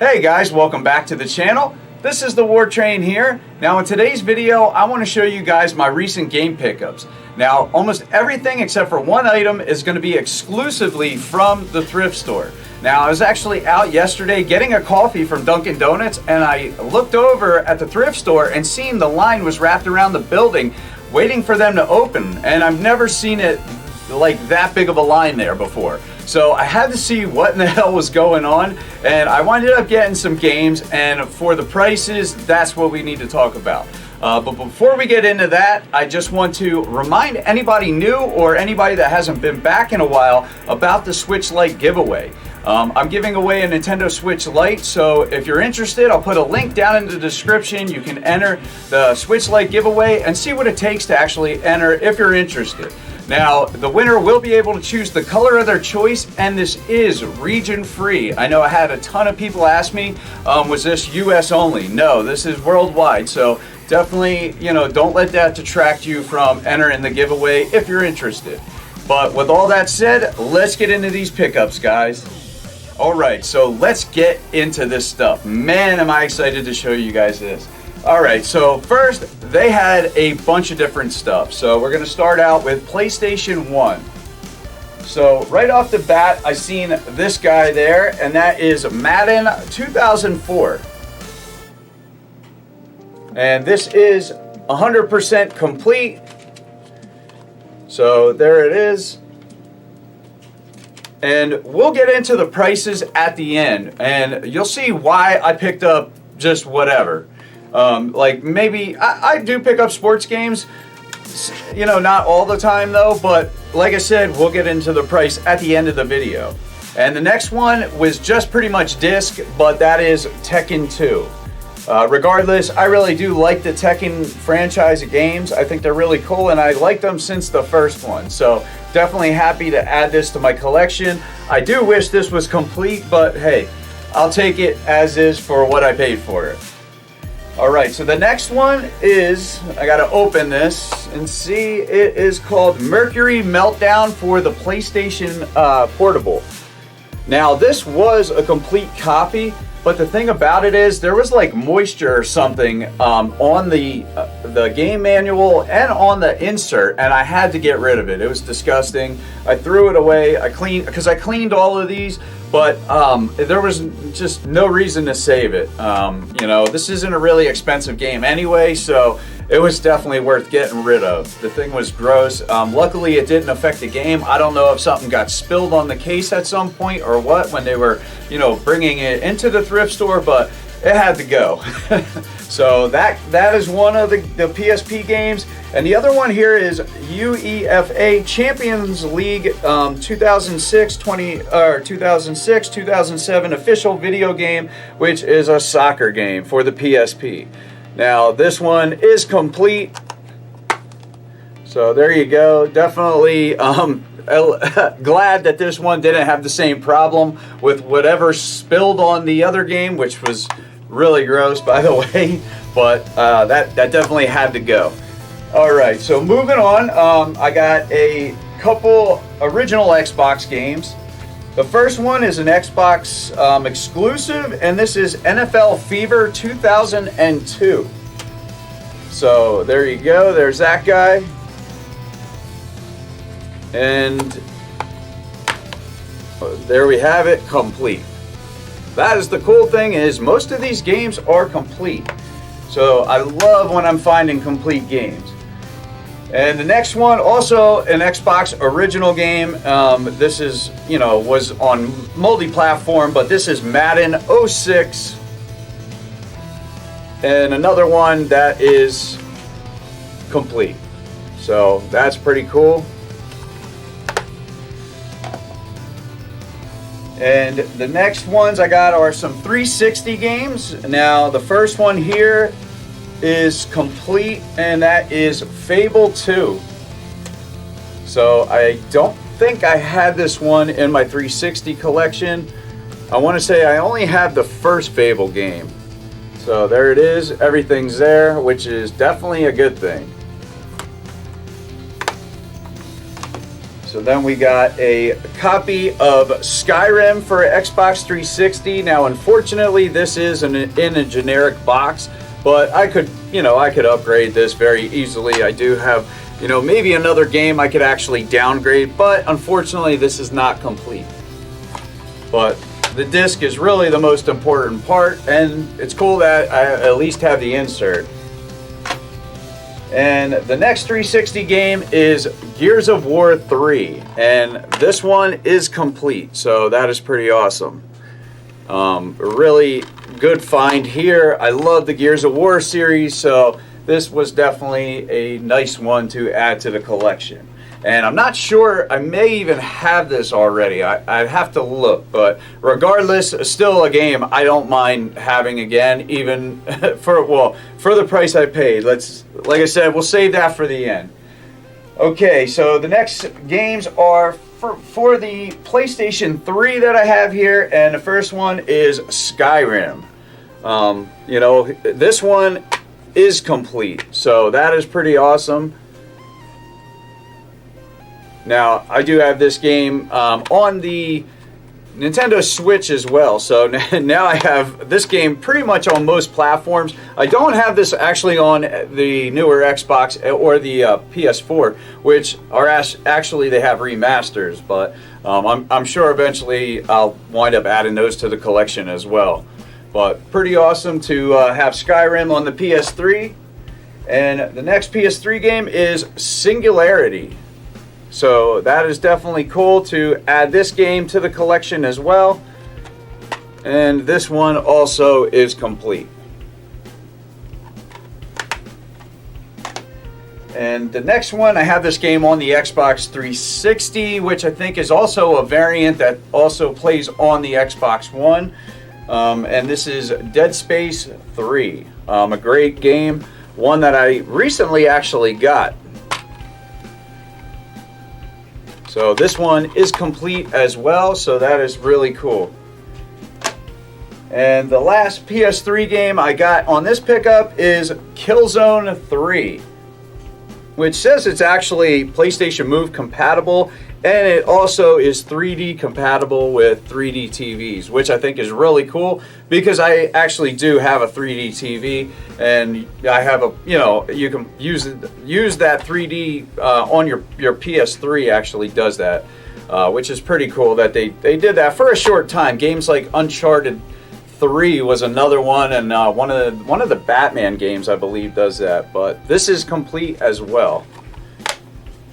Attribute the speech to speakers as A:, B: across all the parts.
A: Hey guys, welcome back to the channel. This is the War Train here. Now in today's video, I want to show you guys my recent game pickups. Now almost everything except for one item is going to be exclusively from the thrift store. Now I was actually out yesterday getting a coffee from Dunkin' Donuts, and I looked over at the thrift store and seen the line was wrapped around the building waiting for them to open, and I've never seen it like that big of a line there before. So I had to see what in the hell was going on, and I ended up getting some games, and for the prices, that's what we need to talk about. But before we get into that, I just want to remind anybody new or anybody that hasn't been back in a while about the Switch Lite giveaway. I'm giving away a Nintendo Switch Lite, so if you're interested, I'll put a link down in the description. You can enter the Switch Lite giveaway and see what it takes to actually enter if you're interested. Now, the winner will be able to choose the color of their choice, and this is region free. I know I had a ton of people ask me, was this US only? No, this is worldwide, so definitely, don't let that detract you from entering the giveaway if you're interested. But with all that said, let's get into these pickups, guys. Alright, so let's get into this stuff. Man, am I excited to show you guys this. Alright, so first, they had a bunch of different stuff. So we're going to start out with PlayStation 1. So right off the bat, I seen this guy there, and that is Madden 2004. And this is 100% complete. So there it is. And we'll get into the prices at the end, and you'll see why I picked up just whatever. Like maybe I do pick up sports games, not all the time though, but like I said, we'll get into the price at the end of the video. And the next one was just pretty much disc, but that is Tekken 2. Regardless, I really do like the Tekken franchise of games. I think they're really cool, and I liked them since the first one. So definitely happy to add this to my collection. I do wish this was complete, but hey, I'll take it as is for what I paid for it. Alright, so the next one is, I gotta open this and see, it is called Mercury Meltdown for the PlayStation Portable. Now this was a complete copy, but the thing about it is there was like moisture or something on the game manual and on the insert, and I had to get rid of it. It was disgusting. I threw it away. I cleaned all of these, but there was just no reason to save it. This isn't a really expensive game anyway, so it was definitely worth getting rid of. The thing was gross. Luckily, it didn't affect the game. I don't know if something got spilled on the case at some point or what when they were, bringing it into the thrift store, but it had to go. So that is one of the PSP games. And the other one here is UEFA Champions League 2006-2007 official video game, which is a soccer game for the PSP. Now this one is complete. So there you go. Definitely glad that this one didn't have the same problem with whatever spilled on the other game, which was really gross, by the way. But that definitely had to go. Alright, so moving on, I got a couple original Xbox games. The first one is an Xbox exclusive, and this is NFL Fever 2002. So there you go, there's that guy. And there we have it, complete. That is the cool thing, is most of these games are complete. So I love when I'm finding complete games. And the next one, also an Xbox original game. This is, was on multi-platform, but this is Madden 06. And another one that is complete. So that's pretty cool. And the next ones I got are some 360 games. Now the first one here is complete, and that is Fable 2. So I don't think I had this one in my 360 collection. I want to say I only have the first Fable game. So there it is, everything's there, which is definitely a good thing. So then we got a copy of Skyrim for Xbox 360. Now, unfortunately, this is in a generic box, but I could upgrade this very easily. I do have, maybe another game I could actually downgrade, but unfortunately, this is not complete. But the disc is really the most important part, and it's cool that I at least have the insert. And the next 360 game is Gears of War 3, and this one is complete, so that is pretty awesome. A really good find here. I love the Gears of War series, so this was definitely a nice one to add to the collection. And I'm not sure, I may even have this already. I'd have to look, but regardless, still a game I don't mind having again, even for the price I paid. Like I said, we'll save that for the end. Okay, so the next games are for the PlayStation 3 that I have here, and the first one is Skyrim. This one is complete, so that is pretty awesome. Now, I do have this game on the Nintendo Switch as well, so now I have this game pretty much on most platforms. I don't have this actually on the newer Xbox or the PS4, which are actually, they have remasters, but I'm sure eventually I'll wind up adding those to the collection as well. But pretty awesome to have Skyrim on the PS3. And the next PS3 game is Singularity. So that is definitely cool to add this game to the collection as well. And this one also is complete. And the next one, I have this game on the Xbox 360, which I think is also a variant that also plays on the Xbox One. And this is Dead Space 3. A great game, one that I recently actually got. So this one is complete as well, so that is really cool. And the last PS3 game I got on this pickup is Killzone 3, which says it's actually PlayStation Move compatible, and it also is 3D compatible with 3D TVs, which I think is really cool because I actually do have a 3D TV, and I have you can use that 3D on your PS3 actually does that, which is pretty cool that they did that for a short time. Games like Uncharted 3 was another one, and one of the Batman games I believe does that, but this is complete as well.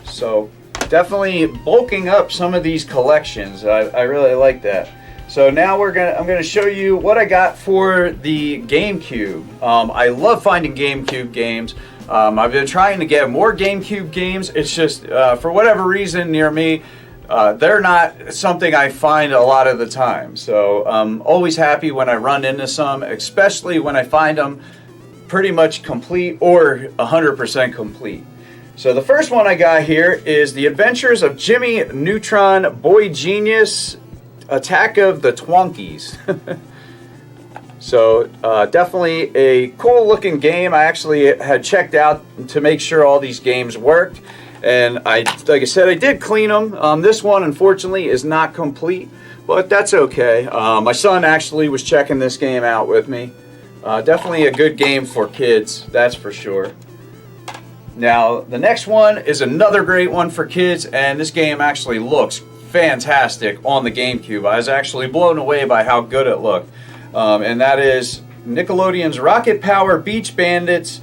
A: So definitely bulking up some of these collections. I really like that. So now I'm gonna show you what I got for the GameCube. I love finding GameCube games. I've been trying to get more GameCube games. It's just for whatever reason near me, they're not something I find a lot of the time. So I'm always happy when I run into some, especially when I find them pretty much complete or 100% complete. So the first one I got here is The Adventures of Jimmy Neutron Boy Genius Attack of the Twonkies. So definitely a cool looking game. I actually had checked out to make sure all these games worked, and like I said, I did clean them. This one unfortunately is not complete, but that's okay. My son actually was checking this game out with me. Definitely a good game for kids, that's for sure. Now the next one is another great one for kids, and this game actually looks fantastic on the GameCube. I was actually blown away by how good it looked. And that is Nickelodeon's Rocket Power Beach Bandits,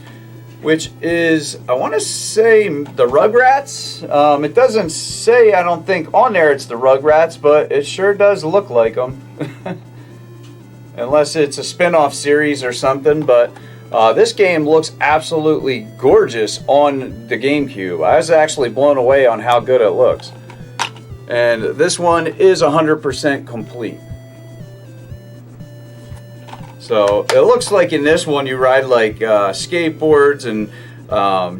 A: which is, I want to say, the Rugrats. It doesn't say, I don't think, on there it's the Rugrats, but it sure does look like them. Unless it's a spin-off series or something, but this game looks absolutely gorgeous on the GameCube. I was actually blown away on how good it looks. And this one is 100% complete. So it looks like in this one you ride like skateboards and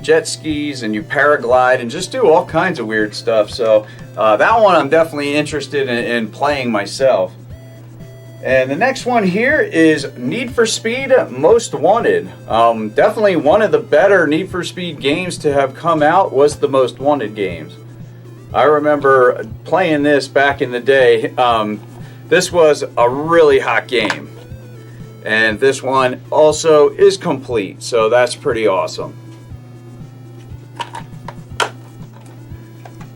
A: jet skis, and you paraglide and just do all kinds of weird stuff. So that one I'm definitely interested in playing myself. And the next one here is Need for Speed Most Wanted. Definitely one of the better Need for Speed games to have come out was the Most Wanted games. I remember playing this back in the day. This was a really hot game. And this one also is complete, so that's pretty awesome.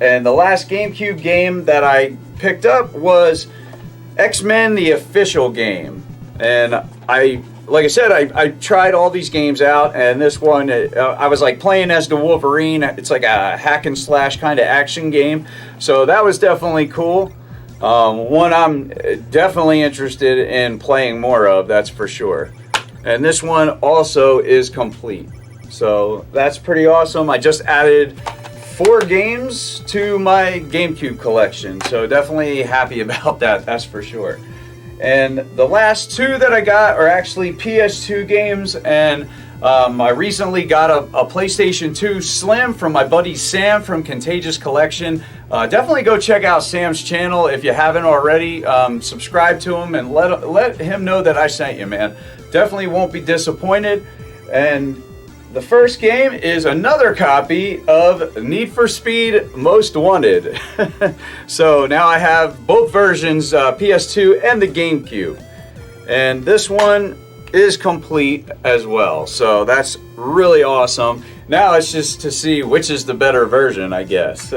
A: And the last GameCube game that I picked up was X-Men the official game. And like I said, I tried all these games out, and this one, I was like playing as the Wolverine. It's like a hack and slash kind of action game. So that was definitely cool. One I'm definitely interested in playing more of, that's for sure. And this one also is complete. So that's pretty awesome. I just added 4 games to my GameCube collection. So definitely happy about that, that's for sure. And the last 2 that I got are actually PS2 games, and I recently got a PlayStation 2 Slim from my buddy Sam from Contagious Collection. Definitely go check out Sam's channel if you haven't already. Subscribe to him and let him know that I sent you, man. Definitely won't be disappointed. And the first game is another copy of Need for Speed Most Wanted. So now I have both versions, PS2 and the GameCube. And this one is complete as well. So that's really awesome. Now it's just to see which is the better version, I guess.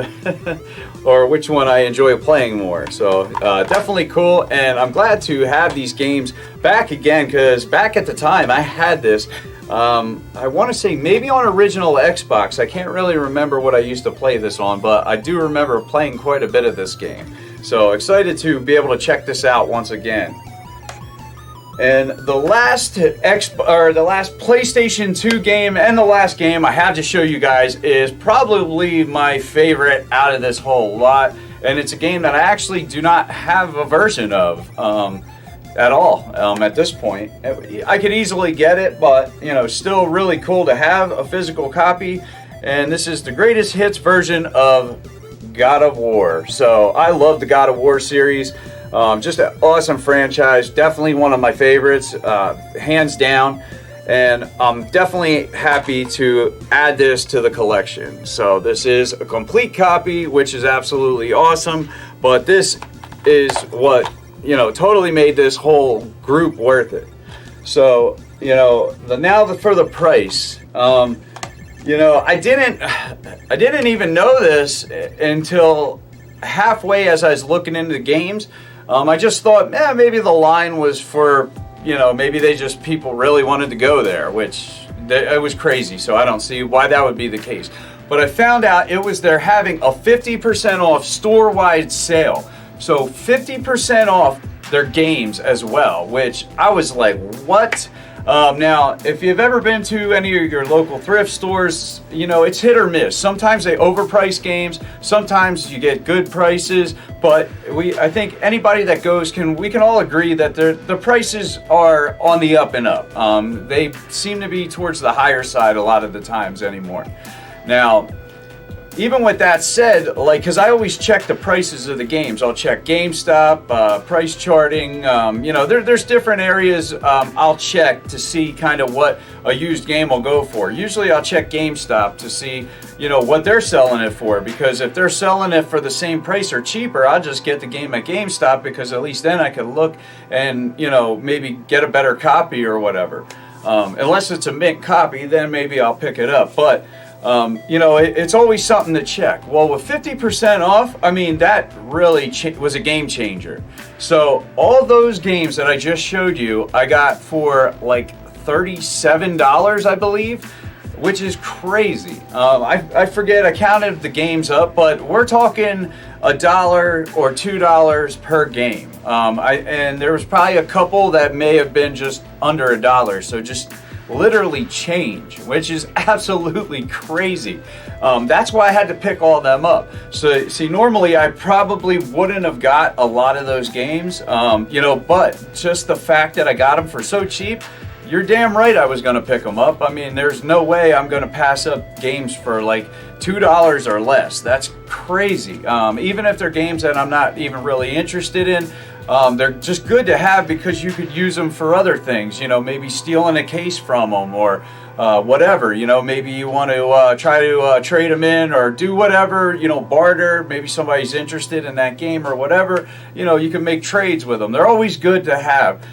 A: Or which one I enjoy playing more. So definitely cool. And I'm glad to have these games back again, because back at the time I had this. I want to say maybe on original Xbox. I can't really remember what I used to play this on, but I do remember playing quite a bit of this game. So excited to be able to check this out once again. And the last PlayStation 2 game and the last game I have to show you guys is probably my favorite out of this whole lot. And it's a game that I actually do not have a version of. At all at this point. I could easily get it, but you know, still really cool to have a physical copy. And this is the greatest hits version of God of War. So I love the God of War series. Just an awesome franchise, definitely one of my favorites, hands down. And I'm definitely happy to add this to the collection. So this is a complete copy, which is absolutely awesome. But this is what, you know, totally made this whole group worth it. So, you know, for the price, you know, I didn't even know this until halfway as I was looking into the games. I just thought, maybe the line was for, you know, maybe people really wanted to go there, which it was crazy. So I don't see why that would be the case. But I found out they're having a 50% off store-wide sale. So 50% off their games as well, which I was like, what? Now, if you've ever been to any of your local thrift stores, you know, it's hit or miss. Sometimes they overprice games, sometimes you get good prices, but I think anybody that goes we can all agree that the prices are on the up and up. They seem to be towards the higher side a lot of the times anymore. Now, even with that said, like, because I always check the prices of the games. I'll check GameStop, price charting. You know, there's different areas I'll check to see kind of what a used game will go for. Usually I'll check GameStop to see, you know, what they're selling it for. Because if they're selling it for the same price or cheaper, I'll just get the game at GameStop, because at least then I can look and, you know, maybe get a better copy or whatever. Unless it's a mint copy, then maybe I'll pick it up. But you know, it's always something to check. Well, with 50% off, I mean, that really was a game changer. So all those games that I just showed you, I got for like $37, I believe, which is crazy. I forget, I counted the games up, but we're talking $1 or $2 per game. And there was probably a couple that may have been just under $1. So just literally change, which is absolutely crazy. That's why I had to pick all of them up. So see, normally I probably wouldn't have got a lot of those games, you know, but just the fact that I got them for so cheap, you're damn right I was going to pick them up. I mean, there's no way I'm going to pass up games for like $2 or less. That's crazy. Even if they're games that I'm not even really interested in, they're just good to have because you could use them for other things, you know, maybe stealing a case from them or whatever, you know, maybe you want to try to trade them in or do whatever, you know, barter, maybe somebody's interested in that game or whatever, you know, you can make trades with them. They're always good to have,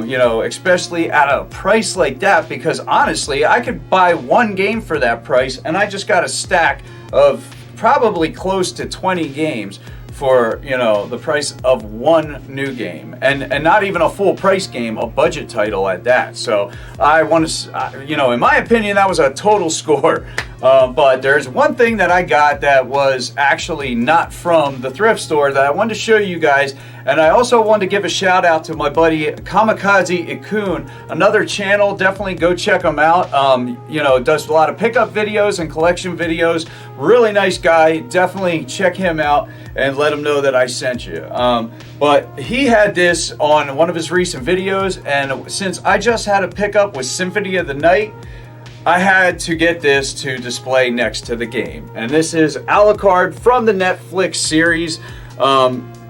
A: you know, especially at a price like that, because honestly, I could buy one game for that price and I just got a stack of probably close to 20 games for, you know, the price of one new game, and not even a full price game, a budget title at that. So I want to, you know, in my opinion, that was a total score. But there's one thing that I got that was actually not from the thrift store that I wanted to show you guys, and I also wanted to give a shout out to my buddy Kamikaze Ikun, another channel. Definitely go check him out. You know, does a lot of pickup videos and collection videos. Really nice guy. Definitely check him out and let him know that I sent you. But he had this on one of his recent videos, and since I just had a pickup with Symphony of the Night, I had to get this to display next to the game. And this is Alucard from the Netflix series.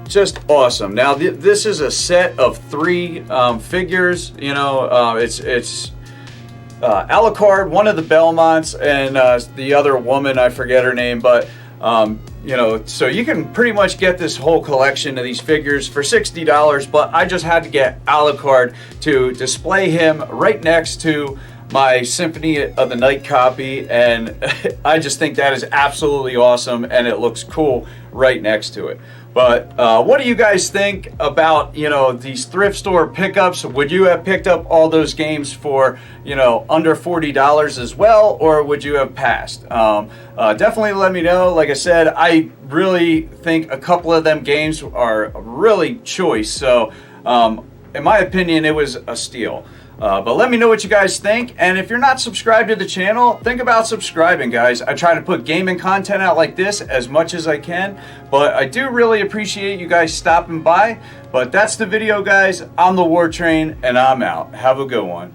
A: Just awesome. Now this is a set of 3 figures. You know, it's Alucard, one of the Belmonts, and the other woman, I forget her name, but you know, so you can pretty much get this whole collection of these figures for $60, but I just had to get Alucard to display him right next to my Symphony of the Night copy, and I just think that is absolutely awesome, and it looks cool right next to it. But what do you guys think about, you know, these thrift store pickups? Would you have picked up all those games for, you know, under $40 as well, or would you have passed? Definitely let me know. Like I said, I really think a couple of them games are really choice. So in my opinion, it was a steal. But let me know what you guys think, and if you're not subscribed to the channel, think about subscribing, guys. I try to put gaming content out like this as much as I can, but I do really appreciate you guys stopping by. But that's the video, guys. I'm the War Train, and I'm out. Have a good one.